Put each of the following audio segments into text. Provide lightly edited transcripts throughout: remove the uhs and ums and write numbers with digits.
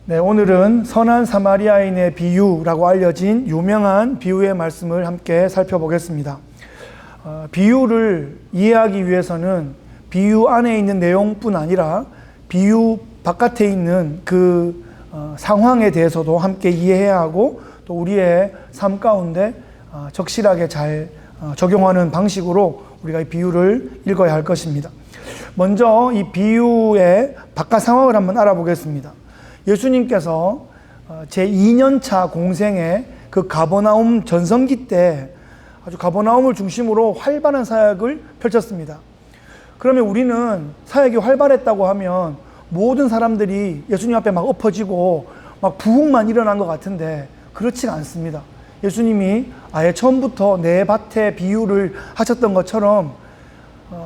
네, 오늘은 선한 사마리아인의 비유라고 알려진 유명한 비유의 말씀을 함께 살펴보겠습니다. 비유를 이해하기 위해서는 비유 안에 있는 내용뿐 아니라 비유 바깥에 있는 그 상황에 대해서도 함께 이해해야 하고, 또 우리의 삶 가운데 적실하게 잘 적용하는 방식으로 우리가 이 비유를 읽어야 할 것입니다. 먼저 이 비유의 바깥 상황을 한번 알아보겠습니다. 예수님께서 제2년차 공생의 그 가버나움 전성기 때 아주 가버나움을 중심으로 활발한 사역을 펼쳤습니다. 그러면 우리는 사역이 활발했다고 하면 모든 사람들이 예수님 앞에 막 엎어지고 막 부흥만 일어난 것 같은데 그렇지가 않습니다. 예수님이 아예 처음부터 내 밭의 비유를 하셨던 것처럼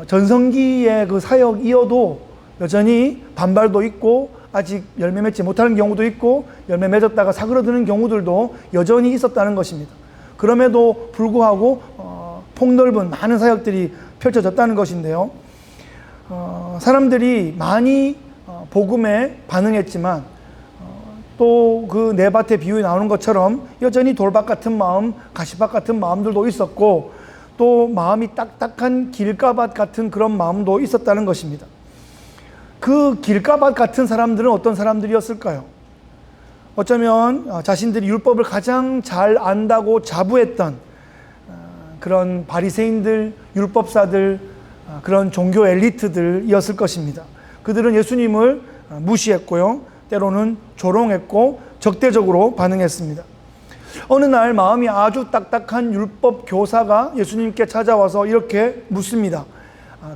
전성기의 그 사역이어도 여전히 반발도 있고 아직 열매 맺지 못하는 경우도 있고 열매 맺었다가 사그러드는 경우들도 여전히 있었다는 것입니다. 그럼에도 불구하고 폭넓은 많은 사역들이 펼쳐졌다는 것인데요. 사람들이 많이 복음에 반응했지만 또 그 내 밭의 비유에 나오는 것처럼 여전히 돌밭 같은 마음, 가시밭 같은 마음들도 있었고, 또 마음이 딱딱한 길가밭 같은 그런 마음도 있었다는 것입니다. 그 길가밭 같은 사람들은 어떤 사람들이었을까요? 어쩌면 자신들이 율법을 가장 잘 안다고 자부했던 그런 바리새인들, 율법사들, 그런 종교 엘리트들이었을 것입니다. 그들은 예수님을 무시했고요, 때로는 조롱했고 적대적으로 반응했습니다. 어느 날 마음이 아주 딱딱한 율법 교사가 예수님께 찾아와서 이렇게 묻습니다.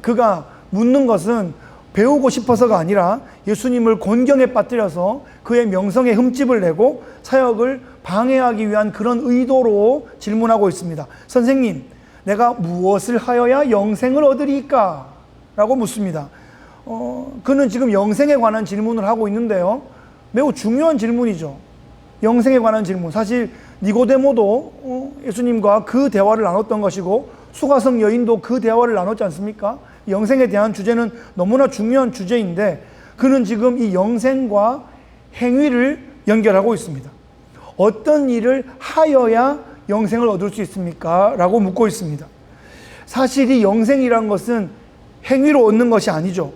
그가 묻는 것은 배우고 싶어서가 아니라 예수님을 곤경에 빠뜨려서 그의 명성에 흠집을 내고 사역을 방해하기 위한 그런 의도로 질문하고 있습니다. 선생님, 내가 무엇을 하여야 영생을 얻으리까? 라고 묻습니다. 그는 지금 영생에 관한 질문을 하고 있는데요, 매우 중요한 질문이죠. 영생에 관한 질문. 사실 니고데모도 예수님과 그 대화를 나눴던 것이고, 수가성 여인도 그 대화를 나눴지 않습니까? 영생에 대한 주제는 너무나 중요한 주제인데, 그는 지금 이 영생과 행위를 연결하고 있습니다. 어떤 일을 하여야 영생을 얻을 수 있습니까? 라고 묻고 있습니다. 사실 이 영생이란 것은 행위로 얻는 것이 아니죠.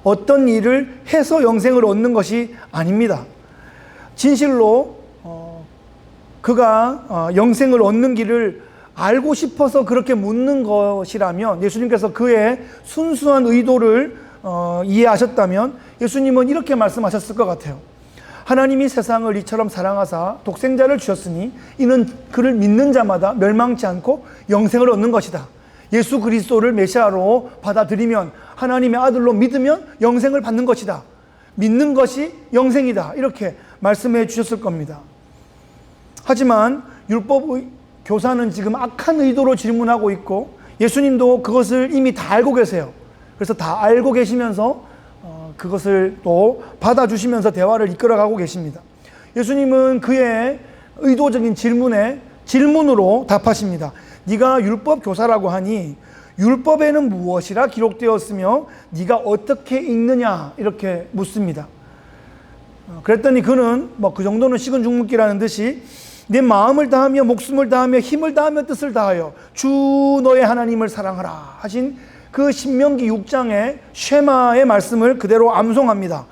어떤 일을 해서 영생을 얻는 것이 아닙니다. 진실로 그가 영생을 얻는 길을 알고 싶어서 그렇게 묻는 것이라면, 예수님께서 그의 순수한 의도를 이해하셨다면 예수님은 이렇게 말씀하셨을 것 같아요. 하나님이 세상을 이처럼 사랑하사 독생자를 주셨으니 이는 그를 믿는 자마다 멸망치 않고 영생을 얻는 것이다. 예수 그리스도를 메시아로 받아들이면, 하나님의 아들로 믿으면 영생을 받는 것이다. 믿는 것이 영생이다. 이렇게 말씀해 주셨을 겁니다. 하지만 율법 교사는 지금 악한 의도로 질문하고 있고, 예수님도 그것을 이미 다 알고 계세요. 그래서 다 알고 계시면서 그것을 또 받아주시면서 대화를 이끌어가고 계십니다. 예수님은 그의 의도적인 질문에 질문으로 답하십니다. 네가 율법 교사라고 하니 율법에는 무엇이라 기록되었으며 네가 어떻게 읽느냐? 이렇게 묻습니다. 그랬더니 그는 그 정도는 식은 죽 먹기라는 듯이 내 마음을 다하며 목숨을 다하며 힘을 다하며 뜻을 다하여 주 너의 하나님을 사랑하라 하신 그 신명기 6장의 쉐마의 말씀을 그대로 암송합니다.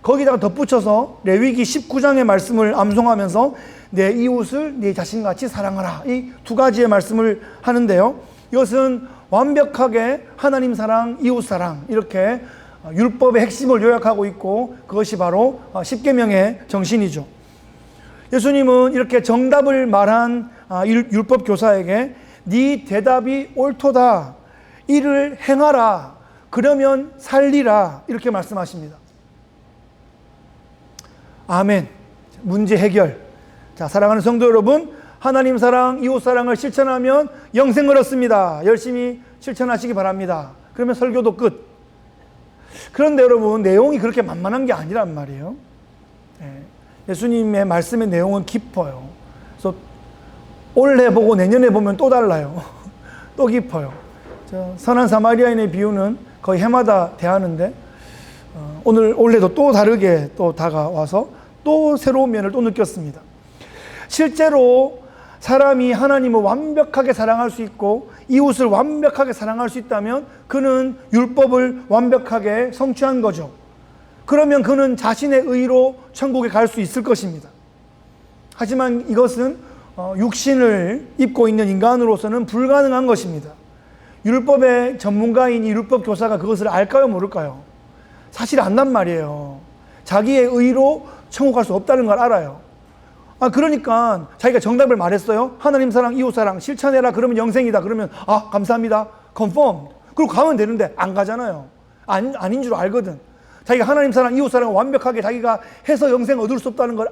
거기다가 덧붙여서 레위기 19장의 말씀을 암송하면서 내 이웃을 내 자신같이 사랑하라, 이 두 가지의 말씀을 하는데요, 이것은 완벽하게 하나님 사랑, 이웃 사랑, 이렇게 율법의 핵심을 요약하고 있고, 그것이 바로 십계명의 정신이죠. 예수님은 이렇게 정답을 말한 율법 교사에게 네 대답이 옳도다, 이를 행하라, 그러면 살리라, 이렇게 말씀하십니다. 아멘. 문제 해결. 자, 사랑하는 성도 여러분, 하나님 사랑, 이웃 사랑을 실천하면 영생을 얻습니다. 열심히 실천하시기 바랍니다. 그러면 설교도 끝. 그런데 여러분, 내용이 그렇게 만만한 게 아니란 말이에요. 예수님의 말씀의 내용은 깊어요. 그래서 올해 보고 내년에 보면 또 달라요. 또 깊어요. 선한 사마리아인의 비유는 거의 해마다 대하는데 올해도 또 다르게 또 다가와서 또 새로운 면을 또 느꼈습니다. 실제로 사람이 하나님을 완벽하게 사랑할 수 있고 이웃을 완벽하게 사랑할 수 있다면 그는 율법을 완벽하게 성취한 거죠. 그러면 그는 자신의 의로 천국에 갈 수 있을 것입니다. 하지만 이것은 육신을 입고 있는 인간으로서는 불가능한 것입니다. 율법의 전문가인 이 율법 교사가 그것을 알까요, 모를까요? 사실 안단 말이에요. 자기의 의로 천국 갈 수 없다는 걸 알아요. 그러니까 자기가 정답을 말했어요. 하나님 사랑, 이웃 사랑 실천해라. 그러면 영생이다. 그러면 감사합니다. confirm. 그리고 가면 되는데 안 가잖아요. 아닌 줄 알거든. 자기가 하나님 사랑, 이웃 사랑을 완벽하게 자기가 해서 영생 얻을 수 없다는 걸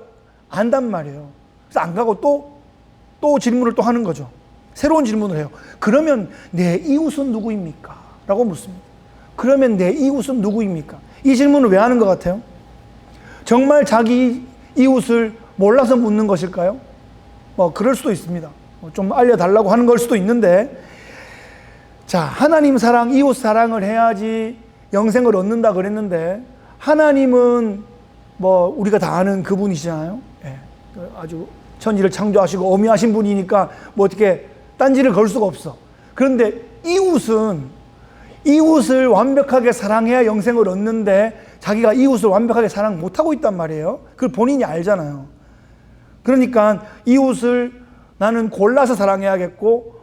안단 말이에요. 그래서 안 가고 또 질문을 또 하는 거죠. 새로운 질문을 해요. 그러면 내 이웃은 누구입니까? 라고 묻습니다. 그러면 내 이웃은 누구입니까? 이 질문을 왜 하는 것 같아요? 정말 자기 이웃을 몰라서 묻는 것일까요? 그럴 수도 있습니다. 좀 알려달라고 하는 걸 수도 있는데, 자, 하나님 사랑, 이웃 사랑을 해야지 영생을 얻는다 그랬는데, 하나님은 우리가 다 아는 그분이시잖아요. 예, 아주 천지를 창조하시고 어미하신 분이니까 어떻게 딴지를 걸 수가 없어. 그런데 이웃을 완벽하게 사랑해야 영생을 얻는데 자기가 이웃을 완벽하게 사랑 못하고 있단 말이에요. 그걸 본인이 알잖아요. 그러니까 이웃을 나는 골라서 사랑해야겠고,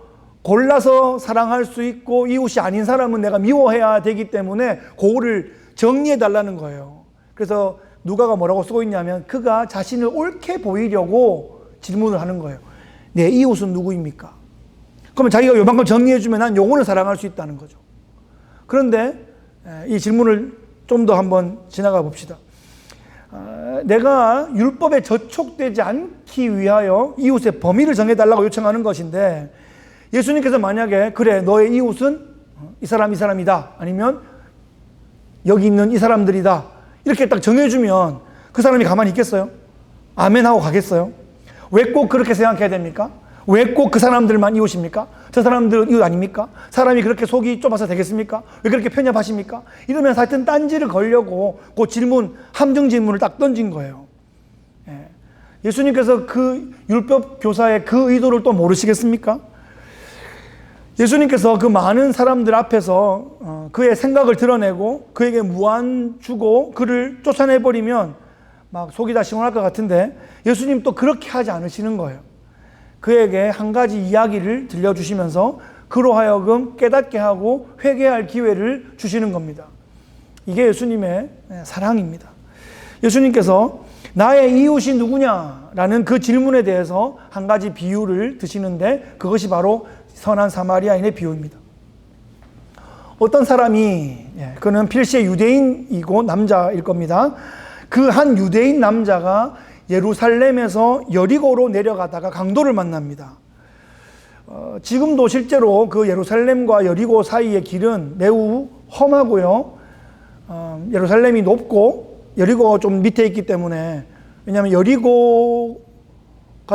골라서 사랑할 수 있고, 이웃이 아닌 사람은 내가 미워해야 되기 때문에 그거를 정리해 달라는 거예요. 그래서 누가가 뭐라고 쓰고 있냐면, 그가 자신을 옳게 보이려고 질문을 하는 거예요. 내 이웃은 누구입니까? 그러면 자기가 요만큼 정리해 주면 난 영혼을 사랑할 수 있다는 거죠. 그런데 이 질문을 좀 더 한번 지나가 봅시다. 내가 율법에 저촉되지 않기 위하여 이웃의 범위를 정해달라고 요청하는 것인데, 예수님께서 만약에 그래 너의 이웃은 이 사람이다, 아니면 여기 있는 이 사람들이다, 이렇게 딱 정해주면 그 사람이 가만히 있겠어요? 아멘 하고 가겠어요? 왜 꼭 그렇게 생각해야 됩니까? 왜 꼭 그 사람들만 이웃입니까? 저 사람들은 이웃 아닙니까? 사람이 그렇게 속이 좁아서 되겠습니까? 왜 그렇게 편협하십니까? 이러면서 하여튼 딴지를 걸려고 그 질문, 함정 질문을 딱 던진 거예요. 예수님께서 그 율법 교사의 그 의도를 또 모르시겠습니까? 예수님께서 그 많은 사람들 앞에서 그의 생각을 드러내고 그에게 무한 주고 그를 쫓아내버리면 막 속이 다 시원할 것 같은데, 예수님 또 그렇게 하지 않으시는 거예요. 그에게 한 가지 이야기를 들려주시면서 그로 하여금 깨닫게 하고 회개할 기회를 주시는 겁니다. 이게 예수님의 사랑입니다. 예수님께서 나의 이웃이 누구냐라는 그 질문에 대해서 한 가지 비유를 드시는데, 그것이 바로 선한 사마리아인의 비유입니다. 어떤 사람이, 그는 필시의 유대인이고 남자일 겁니다. 그 한 유대인 남자가 예루살렘에서 여리고로 내려가다가 강도를 만납니다. 지금도 실제로 그 예루살렘과 여리고 사이의 길은 매우 험하고요. 예루살렘이 높고 여리고가 좀 밑에 있기 때문에, 왜냐하면 여리고가,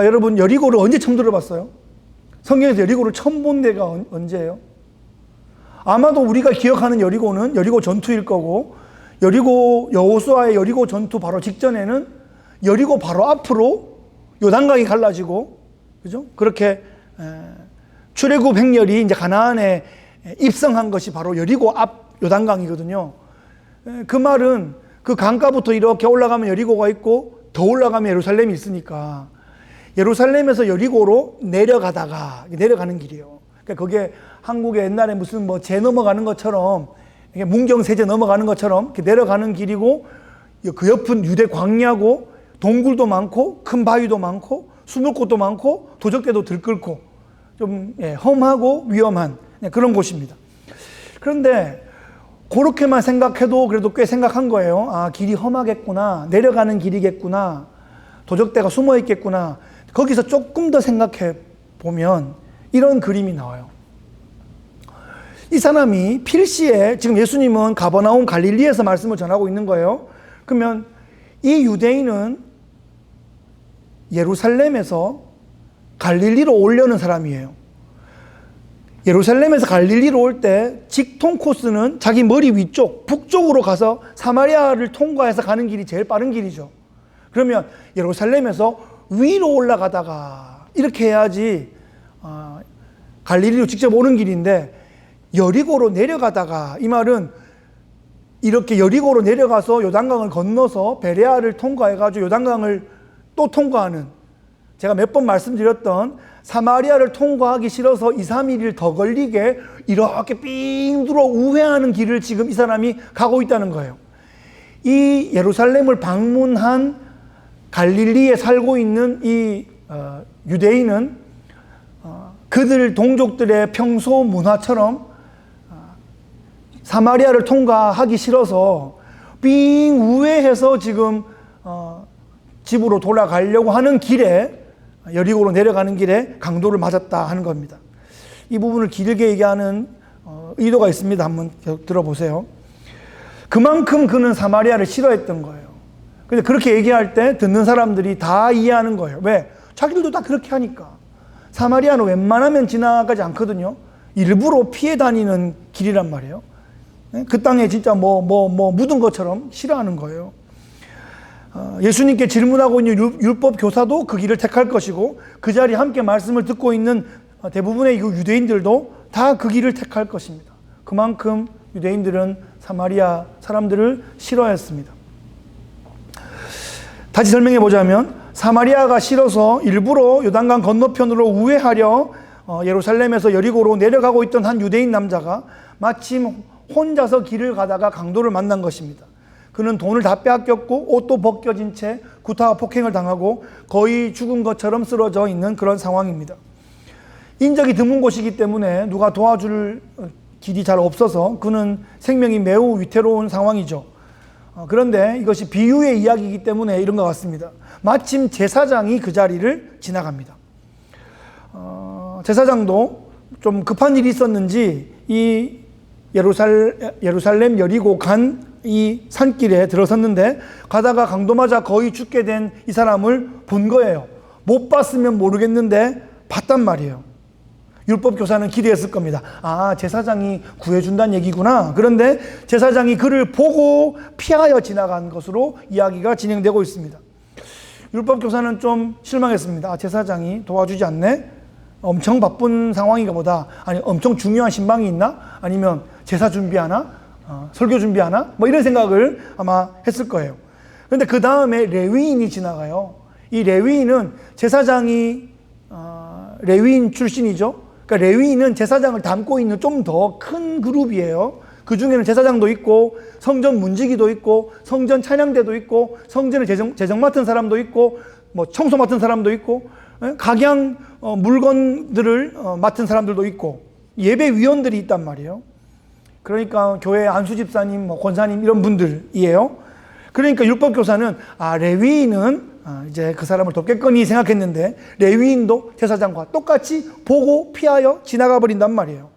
여러분 여리고를 언제 처음 들어봤어요? 성경에서 여리고를 처음 본 데가 언제예요? 아마도 우리가 기억하는 여리고는 여리고 전투일 거고, 여리고 여호수아의 여리고 전투 바로 직전에는 여리고 바로 앞으로 요단강이 갈라지고, 그죠? 그렇게 출애굽 행렬이 이제 가나안에 입성한 것이 바로 여리고 앞 요단강이거든요. 그 말은 그 강가부터 이렇게 올라가면 여리고가 있고 더 올라가면 예루살렘이 있으니까 예루살렘에서 여리고로 내려가는 길이에요. 그러니까 그게 한국에 옛날에 무슨 재 넘어가는 것처럼, 문경세제 넘어가는 것처럼 이렇게 내려가는 길이고, 그 옆은 유대 광야고 동굴도 많고 큰 바위도 많고 숨을 곳도 많고 도적대도 들끓고 좀 험하고 위험한 그런 곳입니다. 그런데 그렇게만 생각해도 그래도 꽤 생각한 거예요. 아, 길이 험하겠구나, 내려가는 길이겠구나, 도적대가 숨어 있겠구나. 거기서 조금 더 생각해 보면 이런 그림이 나와요. 이 사람이 필시에, 지금 예수님은 가버나움 갈릴리에서 말씀을 전하고 있는 거예요. 그러면 이 유대인은 예루살렘에서 갈릴리로 오려는 사람이에요. 예루살렘에서 갈릴리로 올 때 직통 코스는 자기 머리 위쪽 북쪽으로 가서 사마리아를 통과해서 가는 길이 제일 빠른 길이죠. 그러면 예루살렘에서 위로 올라가다가 이렇게 해야지 갈릴리로 직접 오는 길인데, 여리고로 내려가다가, 이 말은 이렇게 여리고로 내려가서 요단강을 건너서 베레아를 통과해가지고 요단강을 또 통과하는, 제가 몇 번 말씀드렸던 사마리아를 통과하기 싫어서 2, 3일을 더 걸리게 이렇게 삥 둘러 우회하는 길을 지금 이 사람이 가고 있다는 거예요. 이 예루살렘을 방문한 갈릴리에 살고 있는 이 유대인은 그들 동족들의 평소 문화처럼 사마리아를 통과하기 싫어서 삥 우회해서 지금 집으로 돌아가려고 하는 길에, 여리고로 내려가는 길에 강도를 맞았다 하는 겁니다. 이 부분을 길게 얘기하는 의도가 있습니다. 한번 들어보세요. 그만큼 그는 사마리아를 싫어했던 거예요. 근데 그렇게 얘기할 때 듣는 사람들이 다 이해하는 거예요. 왜? 자기들도 다 그렇게 하니까. 사마리아는 웬만하면 지나가지 않거든요. 일부러 피해 다니는 길이란 말이에요. 그 땅에 진짜 묻은 것처럼 싫어하는 거예요. 예수님께 질문하고 있는 율법 교사도 그 길을 택할 것이고, 그 자리에 함께 말씀을 듣고 있는 대부분의 유대인들도 다 그 길을 택할 것입니다. 그만큼 유대인들은 사마리아 사람들을 싫어했습니다. 다시 설명해 보자면, 사마리아가 싫어서 일부러 요단강 건너편으로 우회하려 예루살렘에서 여리고로 내려가고 있던 한 유대인 남자가 마침 혼자서 길을 가다가 강도를 만난 것입니다. 그는 돈을 다 빼앗겼고 옷도 벗겨진 채 구타와 폭행을 당하고 거의 죽은 것처럼 쓰러져 있는 그런 상황입니다. 인적이 드문 곳이기 때문에 누가 도와줄 길이 잘 없어서 그는 생명이 매우 위태로운 상황이죠. 그런데 이것이 비유의 이야기이기 때문에 이런 것 같습니다. 마침 제사장이 그 자리를 지나갑니다. 제사장도 좀 급한 일이 있었는지 이 예루살렘 여리고 간 이 산길에 들어섰는데, 가다가 강도 맞아 거의 죽게 된 이 사람을 본 거예요. 못 봤으면 모르겠는데 봤단 말이에요. 율법 교사는 기대했을 겁니다. 아, 제사장이 구해준다는 얘기구나. 그런데 제사장이 그를 보고 피하여 지나간 것으로 이야기가 진행되고 있습니다. 율법 교사는 좀 실망했습니다. 아, 제사장이 도와주지 않네? 엄청 바쁜 상황인가 보다. 아니, 엄청 중요한 신방이 있나? 아니면 제사 준비하나? 설교 준비하나? 뭐 이런 생각을 아마 했을 거예요. 그런데 그 다음에 레위인이 지나가요. 이 레위인은 제사장이 레위인 출신이죠. 그러니까 레위인은 제사장을 담고 있는 좀 더 큰 그룹이에요. 그 중에는 제사장도 있고 성전 문지기도 있고 성전 찬양대도 있고 성전의 재정 맡은 사람도 있고 뭐 청소 맡은 사람도 있고 각양 물건들을 맡은 사람들도 있고 예배위원들이 있단 말이에요. 그러니까 교회 안수집사님, 권사님 이런 분들이에요. 그러니까 율법교사는 레위인은 이제 그 사람을 돕겠거니 생각했는데, 레위인도 제사장과 똑같이 보고 피하여 지나가 버린단 말이에요.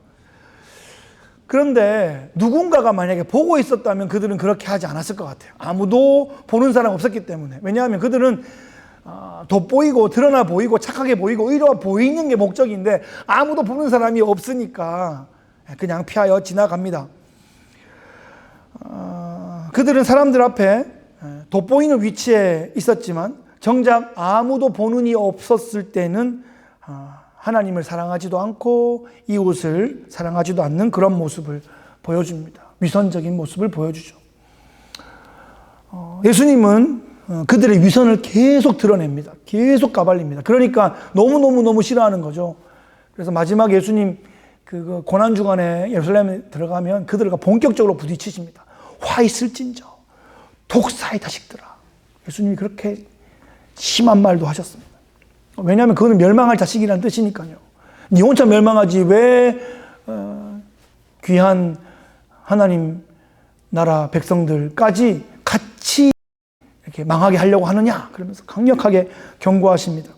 그런데 누군가가 만약에 보고 있었다면 그들은 그렇게 하지 않았을 것 같아요. 아무도 보는 사람 없었기 때문에. 왜냐하면 그들은 돋보이고 드러나 보이고 착하게 보이고 의로워 보이는 게 목적인데, 아무도 보는 사람이 없으니까 그냥 피하여 지나갑니다. 그들은 사람들 앞에 돋보이는 위치에 있었지만 정작 아무도 보는 이 없었을 때는 하나님을 사랑하지도 않고 이웃을 사랑하지도 않는 그런 모습을 보여줍니다. 위선적인 모습을 보여주죠. 예수님은 그들의 위선을 계속 드러냅니다. 계속 까발립니다. 그러니까 너무 싫어하는 거죠. 그래서 마지막 예수님 그 고난주간에 예루살렘에 들어가면 그들과 본격적으로 부딪히십니다. 화 있을진저 독사의 자식들아. 예수님이 그렇게 심한 말도 하셨습니다. 왜냐하면 그거는 멸망할 자식이라는 뜻이니까요. 니 혼자 멸망하지 왜 귀한 하나님 나라 백성들까지 같이 이렇게 망하게 하려고 하느냐, 그러면서 강력하게 경고하십니다.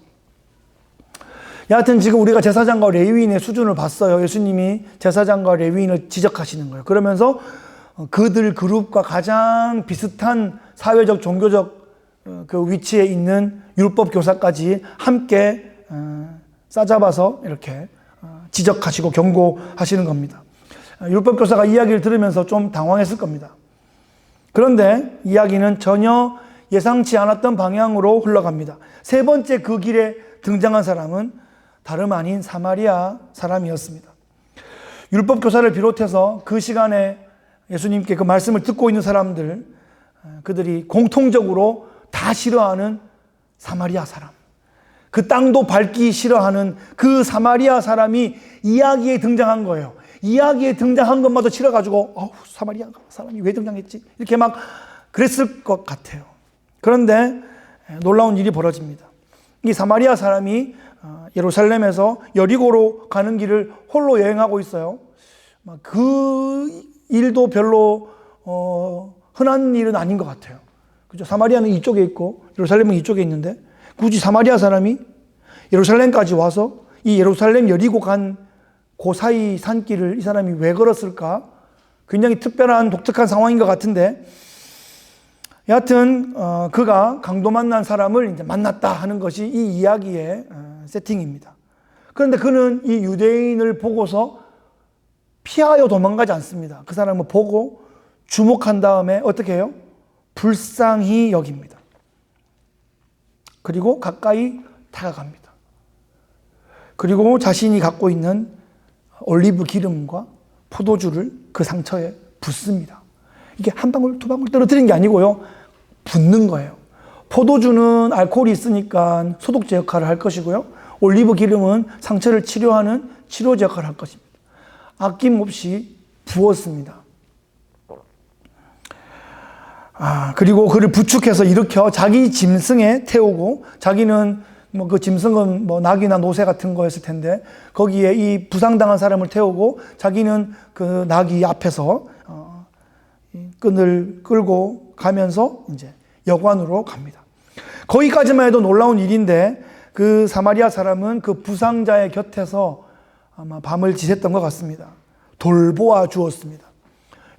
여하튼 지금 우리가 제사장과 레위인의 수준을 봤어요. 예수님이 제사장과 레위인을 지적하시는 거예요. 그러면서 그들 그룹과 가장 비슷한 사회적 종교적 그 위치에 있는 율법 교사까지 함께 싸잡아서 이렇게 지적하시고 경고하시는 겁니다. 율법교사가 이야기를 들으면서 좀 당황했을 겁니다. 그런데 이야기는 전혀 예상치 않았던 방향으로 흘러갑니다. 세 번째 그 길에 등장한 사람은 다름 아닌 사마리아 사람이었습니다. 율법교사를 비롯해서 그 시간에 예수님께 그 말씀을 듣고 있는 사람들, 그들이 공통적으로 다 싫어하는 사마리아 사람, 그 땅도 밟기 싫어하는 그 사마리아 사람이 이야기에 등장한 거예요. 이야기에 등장한 것마저 싫어가지고 사마리아 사람이 왜 등장했지? 이렇게 막 그랬을 것 같아요. 그런데 놀라운 일이 벌어집니다. 이 사마리아 사람이 예루살렘에서 여리고로 가는 길을 홀로 여행하고 있어요. 그 일도 별로 흔한 일은 아닌 것 같아요. 그죠? 사마리아는 이쪽에 있고 예루살렘은 이쪽에 있는데 굳이 사마리아 사람이 예루살렘까지 와서 이 예루살렘 여리고 간 그 사이 산길을 이 사람이 왜 걸었을까? 굉장히 특별한 독특한 상황인 것 같은데, 여하튼 그가 강도 만난 사람을 이제 만났다 하는 것이 이 이야기의 세팅입니다. 그런데 그는 이 유대인을 보고서 피하여 도망가지 않습니다. 그 사람을 보고 주목한 다음에 어떻게 해요? 불쌍히 여깁니다. 그리고 가까이 다가갑니다. 그리고 자신이 갖고 있는 올리브 기름과 포도주를 그 상처에 붓습니다. 이게 한 방울 두 방울 떨어뜨린 게 아니고요, 붓는 거예요. 포도주는 알코올이 있으니까 소독제 역할을 할 것이고요, 올리브 기름은 상처를 치료하는 치료제 역할을 할 것입니다. 아낌없이 부었습니다. 그리고 그를 부축해서 일으켜 자기 짐승에 태우고, 자기는 그 짐승은 낙이나 노새 같은 거였을 텐데 거기에 이 부상당한 사람을 태우고 자기는 그 낙이 앞에서 끈을 끌고 가면서 이제 여관으로 갑니다. 거기까지만 해도 놀라운 일인데 그 사마리아 사람은 그 부상자의 곁에서 아마 밤을 지샜던 것 같습니다. 돌보아 주었습니다.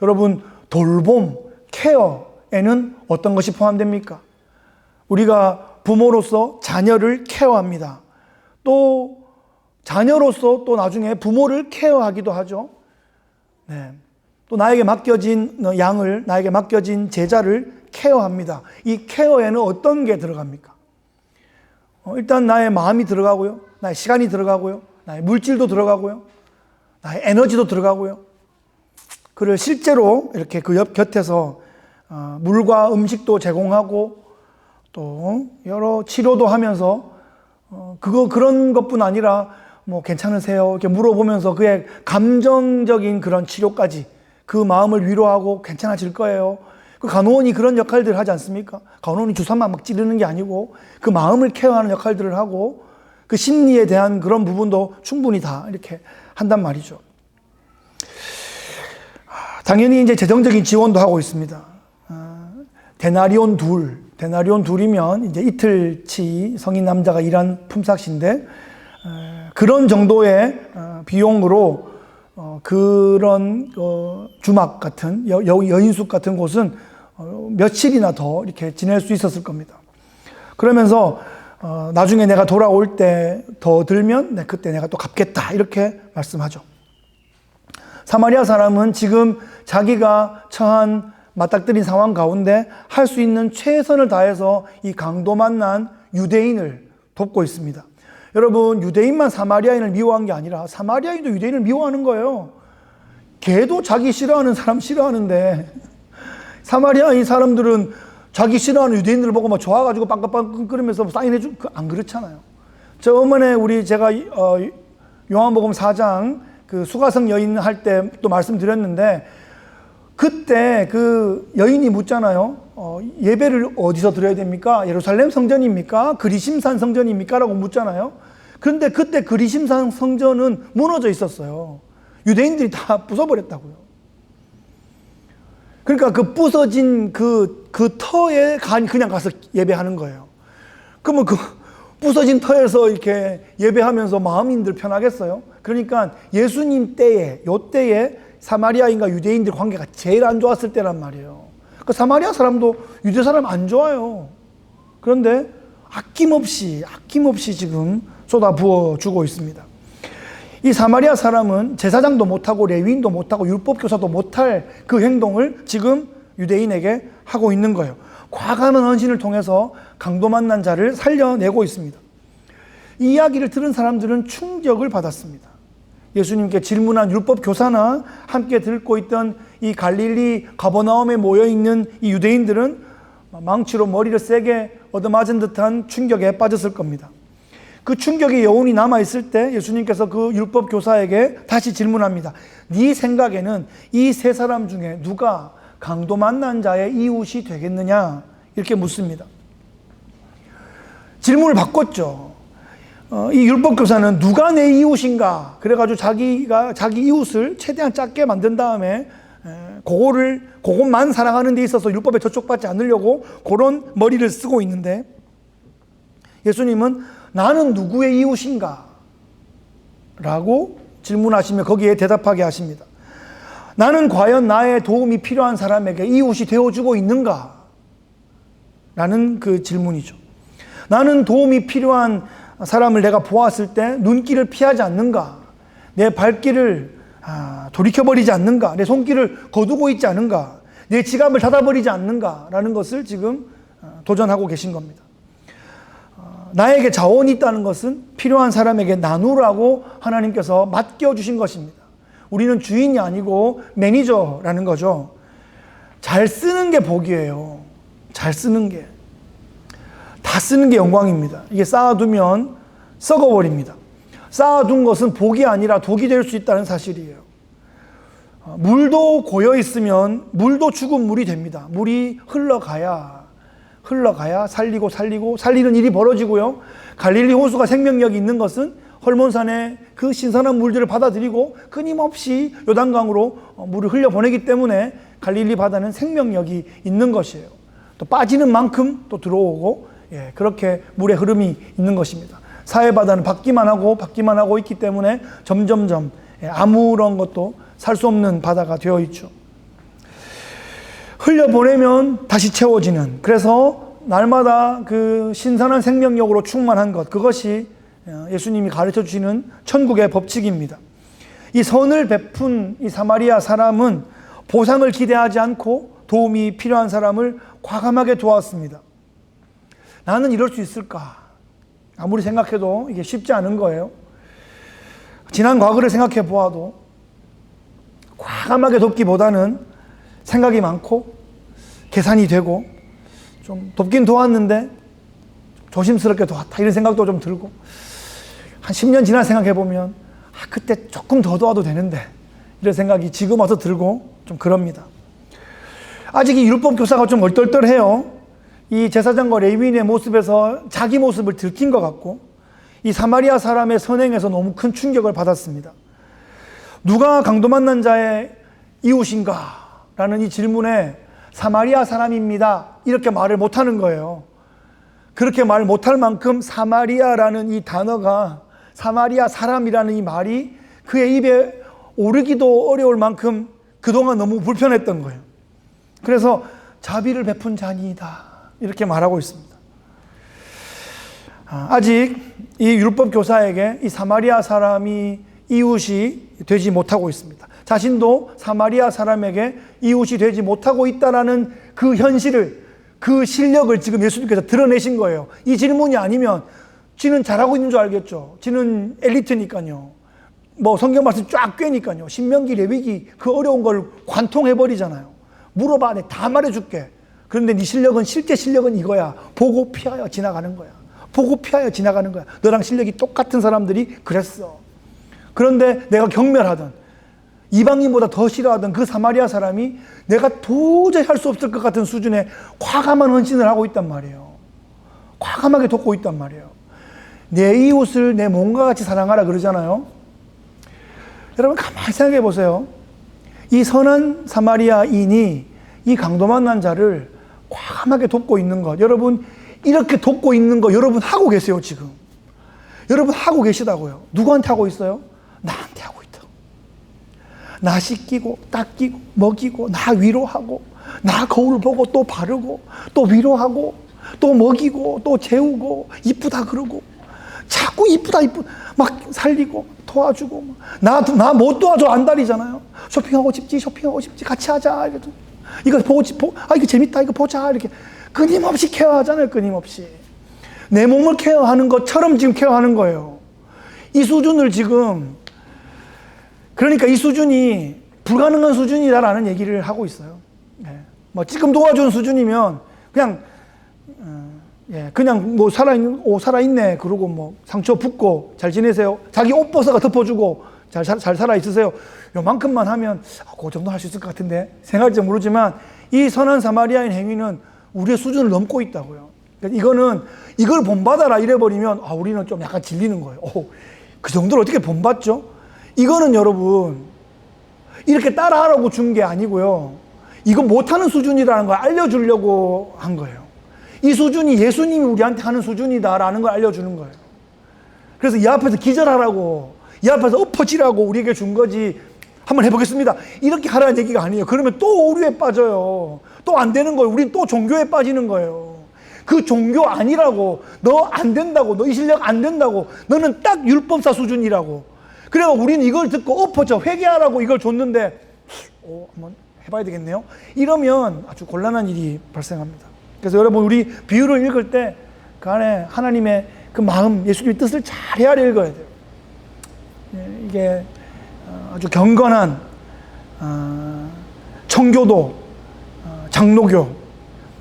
여러분, 돌봄, 케어에는 어떤 것이 포함됩니까? 우리가 부모로서 자녀를 케어합니다. 또 자녀로서 또 나중에 부모를 케어하기도 하죠. 네. 또 나에게 맡겨진 양을, 나에게 맡겨진 제자를 케어합니다. 이 케어에는 어떤 게 들어갑니까? 일단 나의 마음이 들어가고요, 나의 시간이 들어가고요, 나의 물질도 들어가고요, 나의 에너지도 들어가고요. 그를 실제로 이렇게 그 옆 곁에서 물과 음식도 제공하고 또 여러 치료도 하면서 그런 것뿐 아니라 괜찮으세요? 이렇게 물어보면서 그의 감정적인 그런 치료까지, 그 마음을 위로하고 괜찮아질 거예요. 그 간호원이 그런 역할들을 하지 않습니까? 간호원이 주사만 막 찌르는 게 아니고 그 마음을 케어하는 역할들을 하고 그 심리에 대한 그런 부분도 충분히 다 이렇게 한단 말이죠. 당연히 이제 재정적인 지원도 하고 있습니다. 데나리온 둘이면 이제 이틀치 성인 남자가 일한 품삯인데, 그런 정도의 비용으로 그런 주막 같은 여인숙 같은 곳은 며칠이나 더 이렇게 지낼 수 있었을 겁니다. 그러면서 나중에 내가 돌아올 때 더 들면 그때 내가 또 갚겠다, 이렇게 말씀하죠. 사마리아 사람은 지금 자기가 처한 맞닥뜨린 상황 가운데 할 수 있는 최선을 다해서 이 강도 만난 유대인을 돕고 있습니다. 여러분, 유대인만 사마리아인을 미워한 게 아니라 사마리아인도 유대인을 미워하는 거예요. 걔도 자기 싫어하는 사람 싫어하는데, 사마리아인 사람들은 자기 싫어하는 유대인들을 보고 막 좋아가지고 빵긋빵긋 끓으면서 사인해주고, 안 그렇잖아요. 저번에 제가 요한복음 4장 그 수가성 여인 할 때 또 말씀드렸는데, 그때 그 여인이 묻잖아요. 예배를 어디서 드려야 됩니까? 예루살렘 성전입니까? 그리심산 성전입니까? 라고 묻잖아요. 그런데 그때 그리심산 성전은 무너져 있었어요. 유대인들이 다 부숴버렸다고요. 그러니까 그 부서진 그 터에 그냥 가서 예배하는 거예요. 그러면 그 부서진 터에서 이렇게 예배하면서 마음인들 편하겠어요? 그러니까 예수님 때에, 요때에 사마리아인과 유대인들 관계가 제일 안 좋았을 때란 말이에요. 그 사마리아 사람도 유대 사람 안 좋아요. 그런데 아낌없이 지금 쏟아 부어주고 있습니다. 이 사마리아 사람은 제사장도 못하고 레위인도 못하고 율법교사도 못할 그 행동을 지금 유대인에게 하고 있는 거예요. 과감한 헌신을 통해서 강도 만난 자를 살려내고 있습니다. 이 이야기를 들은 사람들은 충격을 받았습니다. 예수님께 질문한 율법교사나 함께 듣고 있던 이 갈릴리 가버나움에 모여있는 이 유대인들은 망치로 머리를 세게 얻어맞은 듯한 충격에 빠졌을 겁니다. 그 충격의 여운이 남아있을 때 예수님께서 그 율법교사에게 다시 질문합니다. 네 생각에는 이 세 사람 중에 누가 강도 만난 자의 이웃이 되겠느냐? 이렇게 묻습니다. 질문을 바꿨죠. 이 율법교사는 누가 내 이웃인가? 그래가지고 자기 이웃을 최대한 작게 만든 다음에 그것만 사랑하는 데 있어서 율법에 저촉받지 않으려고 그런 머리를 쓰고 있는데, 예수님은 나는 누구의 이웃인가? 라고 질문하시며 거기에 대답하게 하십니다. 나는 과연 나의 도움이 필요한 사람에게 이웃이 되어주고 있는가? 라는 그 질문이죠. 나는 도움이 필요한 사람을 내가 보았을 때 눈길을 피하지 않는가? 내 발길을 돌이켜버리지 않는가? 내 손길을 거두고 있지 않은가? 내 지갑을 닫아버리지 않는가? 라는 것을 지금 도전하고 계신 겁니다. 나에게 자원이 있다는 것은 필요한 사람에게 나누라고 하나님께서 맡겨주신 것입니다. 우리는 주인이 아니고 매니저라는 거죠. 잘 쓰는 게 복이에요. 잘 쓰는 게. 다 쓰는 게 영광입니다. 이게 쌓아두면 썩어버립니다. 쌓아둔 것은 복이 아니라 독이 될 수 있다는 사실이에요. 물도 고여 있으면 물도 죽은 물이 됩니다. 물이 흘러가야 살리고 살리는 일이 벌어지고요. 갈릴리 호수가 생명력이 있는 것은 헐몬산의 그 신선한 물들을 받아들이고 끊임없이 요단강으로 물을 흘려보내기 때문에 갈릴리 바다는 생명력이 있는 것이에요. 또 빠지는 만큼 또 들어오고, 그렇게 물의 흐름이 있는 것입니다. 사해바다는 받기만 하고 있기 때문에 점점점 아무런 것도 살 수 없는 바다가 되어 있죠. 흘려보내면 다시 채워지는, 그래서 날마다 그 신선한 생명력으로 충만한 것, 그것이 예수님이 가르쳐 주시는 천국의 법칙입니다. 이 선을 베푼 이 사마리아 사람은 보상을 기대하지 않고 도움이 필요한 사람을 과감하게 도왔습니다. 나는 이럴 수 있을까? 아무리 생각해도 이게 쉽지 않은 거예요. 지난 과거를 생각해 보아도 과감하게 돕기보다는 생각이 많고 계산이 되고, 좀 돕긴 도왔는데 조심스럽게 도왔다 이런 생각도 좀 들고, 한 10년 지나 생각해 보면 그때 조금 더 도와도 되는데 이런 생각이 지금 와서 들고 좀 그럽니다. 아직 이 율법 교사가 좀 얼떨떨해요. 이 제사장과 레위인의 모습에서 자기 모습을 들킨 것 같고, 이 사마리아 사람의 선행에서 너무 큰 충격을 받았습니다. 누가 강도 만난 자의 이웃인가? 라는 이 질문에 사마리아 사람입니다, 이렇게 말을 못하는 거예요. 그렇게 말 못할 만큼 사마리아라는 이 단어가, 사마리아 사람이라는 이 말이 그의 입에 오르기도 어려울 만큼 그동안 너무 불편했던 거예요. 그래서 자비를 베푼 자니이다, 이렇게 말하고 있습니다. 아직 이 율법 교사에게 이 사마리아 사람이 이웃이 되지 못하고 있습니다. 자신도 사마리아 사람에게 이웃이 되지 못하고 있다는 그 현실을, 그 실력을 지금 예수님께서 드러내신 거예요. 이 질문이 아니면 지는 잘하고 있는 줄 알겠죠. 지는 엘리트니까요. 뭐 성경 말씀 쫙 꿰니까요. 신명기, 레위기 그 어려운 걸 관통해버리잖아요. 물어봐, 내가 다 말해줄게. 그런데 네 실력은, 실제 실력은 이거야. 보고 피하여 지나가는 거야. 보고 피하여 지나가는 거야. 너랑 실력이 똑같은 사람들이 그랬어. 그런데 내가 경멸하던, 이방인보다 더 싫어하던 그 사마리아 사람이 내가 도저히 할 수 없을 것 같은 수준의 과감한 헌신을 하고 있단 말이에요. 과감하게 돕고 있단 말이에요. 내 이웃을 내 몸과 같이 사랑하라 그러잖아요. 여러분 가만히 생각해 보세요. 이 선한 사마리아인이 이 강도 만난 자를 과감하게 돕고 있는 것, 여러분 이렇게 돕고 있는 거 여러분 하고 계세요. 지금 여러분 하고 계시다고요. 누구한테 하고 있어요? 나한테 하고 있다. 나 씻기고 닦이고 먹이고, 나 위로하고, 나 거울 보고 또 바르고 또 위로하고 또 먹이고 또 재우고 이쁘다 그러고, 자꾸 이쁘다 막 살리고 도와주고, 나 못 도와줘 안달이잖아요. 쇼핑하고 싶지, 같이 하자. 이거 이거 재밌다, 이거 보자. 이렇게 끊임없이 케어하잖아요, 끊임없이. 내 몸을 케어하는 것처럼 지금 케어하는 거예요. 이 수준을 지금, 그러니까 이 수준이 불가능한 수준이다라는 얘기를 하고 있어요. 뭐 지금 도와주는 수준이면 그냥 뭐 살아있네. 그러고 뭐 상처 붓고 잘 지내세요. 자기 옷 벗어가 덮어주고 잘 살아 있으세요. 요만큼만 하면 그 정도 할 수 있을 것 같은데 생각할지 모르지만 이 선한 사마리아인 행위는 우리의 수준을 넘고 있다고요. 그러니까 이걸 본받아라 이래버리면 우리는 좀 약간 질리는 거예요. 그 정도로 어떻게 본받죠? 이거는 여러분 이렇게 따라하라고 준 게 아니고요. 이거 못하는 수준이라는 걸 알려주려고 한 거예요. 이 수준이 예수님이 우리한테 하는 수준이다라는 걸 알려주는 거예요. 그래서 이 앞에서 기절하라고, 이 앞에서 엎어지라고 우리에게 준 거지. 한번 해보겠습니다. 이렇게 하라는 얘기가 아니에요. 그러면 또 오류에 빠져요. 또 안 되는 거예요. 우린 또 종교에 빠지는 거예요. 그 종교 아니라고. 너 안 된다고. 너 이 실력 안 된다고. 너는 딱 율법사 수준이라고. 그래서 우리는 이걸 듣고 엎어져. 회개하라고 이걸 줬는데 한번 해봐야 되겠네요. 이러면 아주 곤란한 일이 발생합니다. 그래서 여러분 우리 비유를 읽을 때 그 안에 하나님의 그 마음, 예수님의 뜻을 잘 헤아려 읽어야 돼요. 이게 아주 경건한 청교도, 장로교,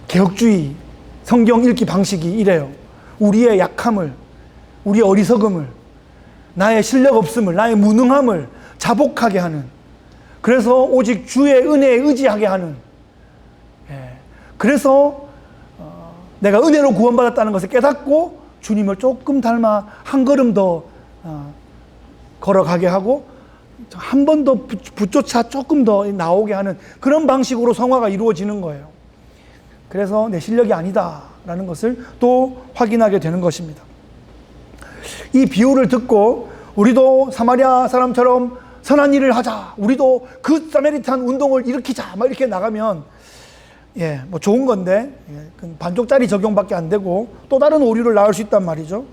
개혁주의 성경 읽기 방식이 이래요. 우리의 약함을, 우리의 어리석음을, 나의 실력 없음을, 나의 무능함을 자복하게 하는, 그래서 오직 주의 은혜에 의지하게 하는, 그래서 내가 은혜로 구원받았다는 것을 깨닫고 주님을 조금 닮아 한 걸음 더 걸어가게 하고 한 번 더 붙조차 조금 더 나오게 하는 그런 방식으로 성화가 이루어지는 거예요. 그래서 내 실력이 아니다라는 것을 또 확인하게 되는 것입니다. 이 비유를 듣고 우리도 사마리아 사람처럼 선한 일을 하자, 우리도 그 사마리탄 운동을 일으키자, 막 이렇게 나가면 뭐 좋은 건데 반쪽짜리 적용밖에 안 되고 또 다른 오류를 낳을 수 있단 말이죠.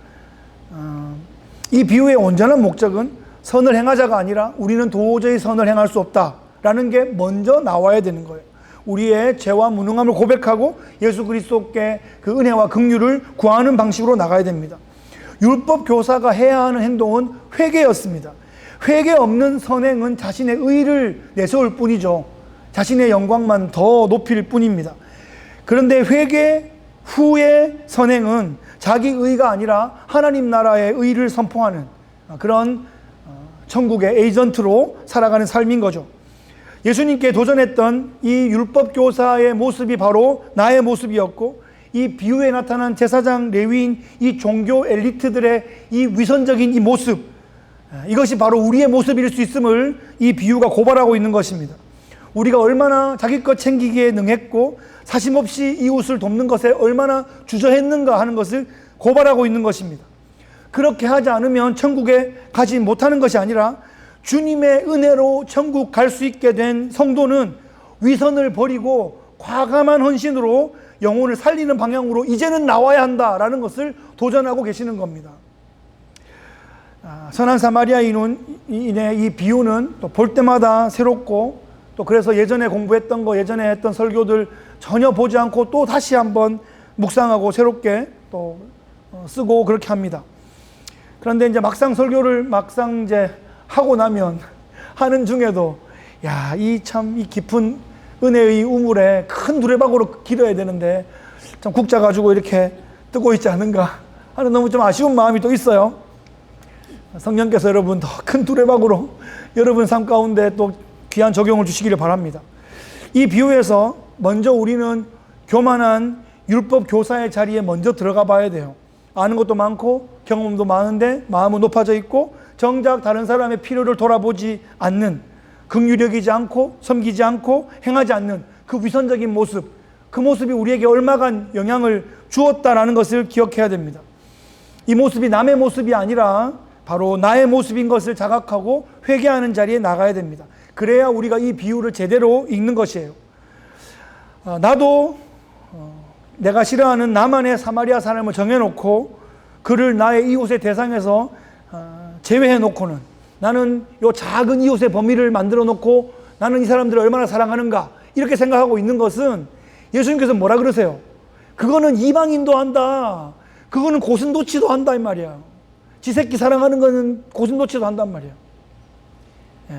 이 비유의 온전한 목적은 선을 행하자가 아니라 우리는 도저히 선을 행할 수 없다라는 게 먼저 나와야 되는 거예요. 우리의 죄와 무능함을 고백하고 예수 그리스도께 그 은혜와 긍휼을 구하는 방식으로 나가야 됩니다. 율법 교사가 해야 하는 행동은 회개였습니다. 회개 없는 선행은 자신의 의를 내세울 뿐이죠. 자신의 영광만 더 높일 뿐입니다. 그런데 회개 후의 선행은 자기 의가 아니라 하나님 나라의 의를 선포하는 그런 천국의 에이전트로 살아가는 삶인 거죠. 예수님께 도전했던 이 율법 교사의 모습이 바로 나의 모습이었고, 이 비유에 나타난 제사장, 레위인, 이 종교 엘리트들의 이 위선적인 이 모습, 이것이 바로 우리의 모습일 수 있음을 이 비유가 고발하고 있는 것입니다. 우리가 얼마나 자기 것 챙기기에 능했고 사심없이 이웃을 돕는 것에 얼마나 주저했는가 하는 것을 고발하고 있는 것입니다. 그렇게 하지 않으면 천국에 가지 못하는 것이 아니라 주님의 은혜로 천국 갈 수 있게 된 성도는 위선을 버리고 과감한 헌신으로 영혼을 살리는 방향으로 이제는 나와야 한다라는 것을 도전하고 계시는 겁니다. 선한 사마리아인의 이 비유는 또 볼 때마다 새롭고, 또 그래서 예전에 공부했던 거, 예전에 했던 설교들 전혀 보지 않고 또 다시 한번 묵상하고 새롭게 또 쓰고 그렇게 합니다. 그런데 이제 막상 설교를 이제 하고 나면 하는 중에도 이 깊은 은혜의 우물에 큰 두레박으로 길어야 되는데 참 국자 가지고 이렇게 뜨고 있지 않은가 하는 너무 좀 아쉬운 마음이 또 있어요. 성령께서 여러분 더 큰 두레박으로 여러분 삶 가운데 또 귀한 적용을 주시기를 바랍니다. 이 비유에서 먼저 우리는 교만한 율법 교사의 자리에 먼저 들어가 봐야 돼요. 아는 것도 많고 경험도 많은데 마음은 높아져 있고 정작 다른 사람의 필요를 돌아보지 않는, 긍휼여기지 않고 섬기지 않고 행하지 않는 그 위선적인 모습, 그 모습이 우리에게 얼마간 영향을 주었다라는 것을 기억해야 됩니다. 이 모습이 남의 모습이 아니라 바로 나의 모습인 것을 자각하고 회개하는 자리에 나가야 됩니다. 그래야 우리가 이 비유를 제대로 읽는 것이에요. 나도 내가 싫어하는 나만의 사마리아 사람을 정해놓고 그를 나의 이웃의 대상에서 제외해놓고는 나는 요 작은 이웃의 범위를 만들어 놓고 나는 이 사람들을 얼마나 사랑하는가 이렇게 생각하고 있는 것은 예수님께서 뭐라 그러세요? 그거는 이방인도 한다. 그거는 고슴도치도 한다 이 말이야. 지 새끼 사랑하는 거는 고슴도치도 한단 말이야. 예.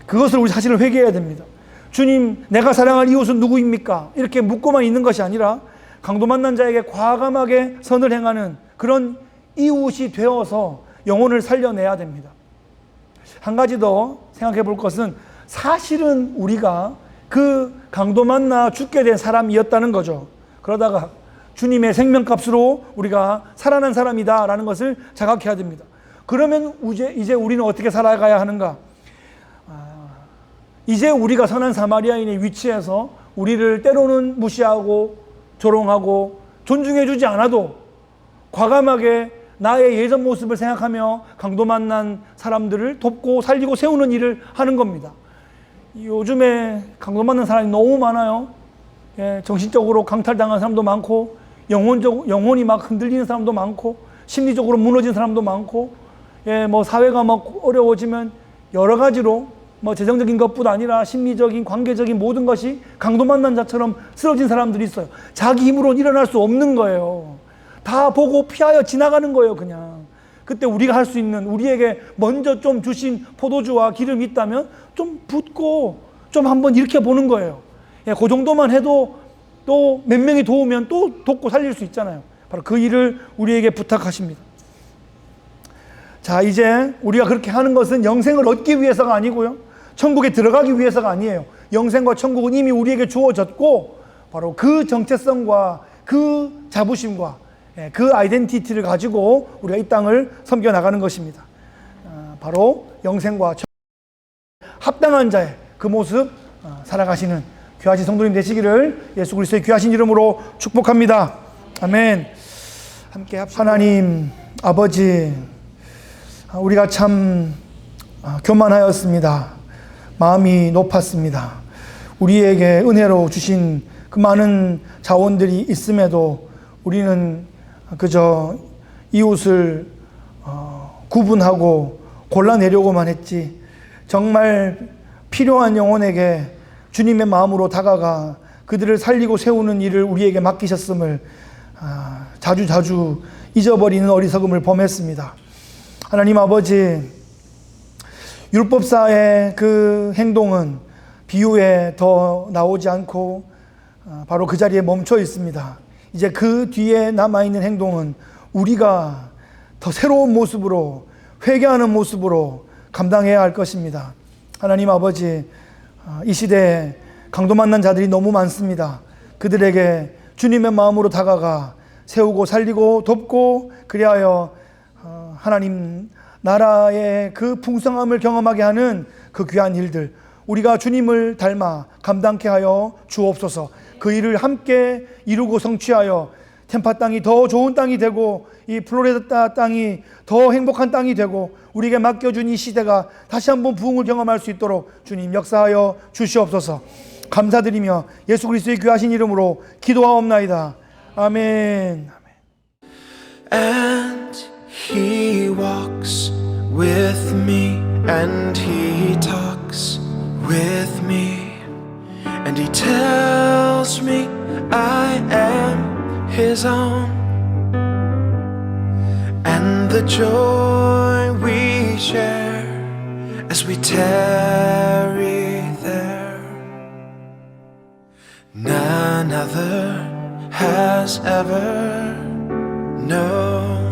그것을 우리 사실은 회개해야 됩니다. 주님, 내가 사랑할 이웃은 누구입니까? 이렇게 묻고만 있는 것이 아니라 강도 만난 자에게 과감하게 선을 행하는 그런 이웃이 되어서 영혼을 살려내야 됩니다. 한 가지 더 생각해 볼 것은 사실은 우리가 그 강도 만나 죽게 된 사람이었다는 거죠. 그러다가 주님의 생명값으로 우리가 살아난 사람이다라는 것을 자각해야 됩니다. 그러면 이제 우리는 어떻게 살아가야 하는가? 이제 우리가 선한 사마리아인의 위치에서 우리를 때로는 무시하고 조롱하고 존중해주지 않아도 과감하게 나의 예전 모습을 생각하며 강도 만난 사람들을 돕고 살리고 세우는 일을 하는 겁니다. 요즘에 강도 만난 사람이 너무 많아요. 예, 정신적으로 강탈당한 사람도 많고 영혼이 막 흔들리는 사람도 많고 심리적으로 무너진 사람도 많고 예, 뭐 사회가 막 어려워지면 여러 가지로 뭐 재정적인 것뿐 아니라 심리적인 관계적인 모든 것이 강도 만난 자처럼 쓰러진 사람들이 있어요. 자기 힘으로는 일어날 수 없는 거예요. 다 보고 피하여 지나가는 거예요. 그냥 그때 우리가 할 수 있는, 우리에게 먼저 좀 주신 포도주와 기름이 있다면 좀 붓고 좀 한번 일으켜 보는 거예요. 예, 그 정도만 해도 또 몇 명이 도우면 또 돕고 살릴 수 있잖아요. 바로 그 일을 우리에게 부탁하십니다. 자, 이제 우리가 그렇게 하는 것은 영생을 얻기 위해서가 아니고요, 천국에 들어가기 위해서가 아니에요. 영생과 천국은 이미 우리에게 주어졌고 바로 그 정체성과 그 자부심과 그 아이덴티티를 가지고 우리가 이 땅을 섬겨나가는 것입니다. 바로 영생과 합당한 자의 그 모습 살아가시는 귀하신 성도님 되시기를 예수 그리스도의 귀하신 이름으로 축복합니다. 아멘. 함께 합시다. 하나님 아버지, 우리가 참 교만하였습니다. 마음이 높았습니다. 우리에게 은혜로 주신 그 많은 자원들이 있음에도 우리는 그저 이웃을 구분하고 골라내려고만 했지, 정말 필요한 영혼에게 주님의 마음으로 다가가 그들을 살리고 세우는 일을 우리에게 맡기셨음을 자주 잊어버리는 어리석음을 범했습니다. 하나님 아버지, 율법사의 그 행동은 비유에 더 나오지 않고 바로 그 자리에 멈춰 있습니다. 이제 그 뒤에 남아있는 행동은 우리가 더 새로운 모습으로, 회개하는 모습으로 감당해야 할 것입니다. 하나님 아버지, 이 시대에 강도 만난 자들이 너무 많습니다. 그들에게 주님의 마음으로 다가가 세우고 살리고 돕고 그리하여 하나님 나라의 그 풍성함을 경험하게 하는 그 귀한 일들, 우리가 주님을 닮아 감당케 하여 주옵소서. 그 일을 함께 이루고 성취하여 템파 땅이 더 좋은 땅이 되고 이 플로리다 땅이 더 행복한 땅이 되고 우리에게 맡겨준 이 시대가 다시 한번 부흥을 경험할 수 있도록 주님 역사하여 주시옵소서. 감사드리며 예수 그리스도의 귀하신 이름으로 기도하옵나이다. 아멘. And he walks with me, and he talks with me, and he tells me I am his own, and the joy we share as we tarry there, none other has ever known.